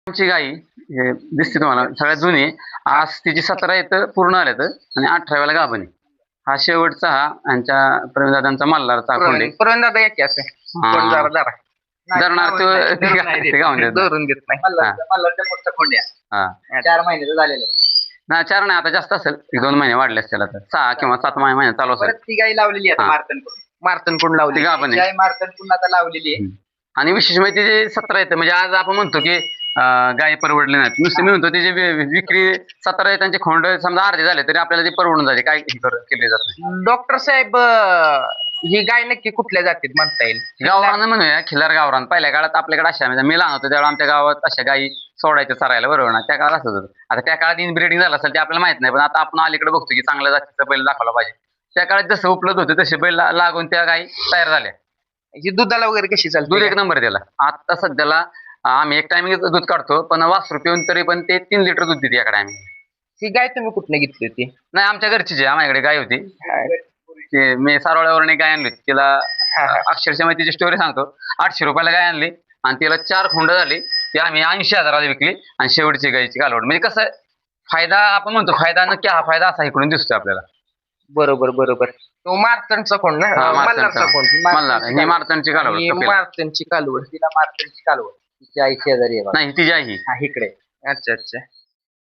आमची गाई हे दिसते तुम्हाला सगळ्यात जुनी आहे. आज तिची 17 येतं पूर्ण आल्यात आणि 18व्याला गाभण आहे. हा शेवटचा हा यांच्या प्रवीणदादांचा मल्हारचा खोंडे. प्रवीण दादा एक असं कोण जरा जरा धरणार तो ते गावून देत धरून देत नाही. मल्हारच्या मोठा खोंड्या हा 4 महिन्याचं झालेलं आहे. नाही 4 नाही आता जास्त असेल 2 महिने वाढले असतील आता 6 किंवा 7 महिने चालू असेल. परत ती गाई लावलेली आहे हा. मार्तन कोण लावली ती गाभण आहे. गाय मार्तन पुन्हा आता लावलेली आहे. आणि विशेष म्हणजे तिचे 17 येतं म्हणजे आज आपण म्हणतो की गाय परवडले नाहीत नुसते मी म्हणतो त्याची विक्री 17 त्यांचे खोंड समजा अर्धे झाले तरी आपल्याला ते परवडून जाते काय केले जात नाही. डॉक्टर साहेब ही गाय नक्की कुठल्या जातीत म्हणता येईल? गावरान म्हणूया खिल्लार गावरान. पहिल्या काळात आपल्याकडे अशा म्हणजे मी लहान होतो त्यावेळेला आमच्या गावात अशा गायी सोडायच्या चरायला बरोबर ना त्या काळात असत होतं. आता त्या काळात इनब्रिडिंग झालं असेल ते आपल्याला माहित नाही पण आता आपण अलीकडे बघतो की चांगल्या जातीचा बैल दाखवला पाहिजे. त्या काळात जसं उपलब्ध होते तसे बैल लागून त्या गायी तयार झाल्या. ही दुधाला वगैरे कशी चालते? दूध 1 नंबर त्याला. आता सध्याला आम्ही एक टायमिंग दूध काढतो पण वासरू पिऊन तरी पण ते 3 लिटर दूध देते एका टायमिंग. ही गाय तुम्ही कुठनं घेतली होती? नाही आमच्या घरचीच आहे. आम्हाकडे गाय होती ते मी सारोळ्यावरून एक गाय आणली होती. तिला अक्षरशः मी तिची स्टोरी सांगतो. 800 रुपयाला गाय आणली आणि तिला 4 खोंड झाली. ती आम्ही 80,000ला विकली आणि शेवटची गायची कालवड. म्हणजे कसं फायदा आपण म्हणतो फायदा नक्की हा फायदा असा इकडून दिसतोय आपल्याला. बरोबर बरोबर. तो मार्तनचा कोण ना मल्हारचा कोण? मल्हार ही मार्तनची कालवड कपिला. मार्तनची कालवड. तिला मार्तनची कालवड तिची आई शेजारी आहे बघा. नाही तिची आई ही हा इकडे. अच्छा अच्छा.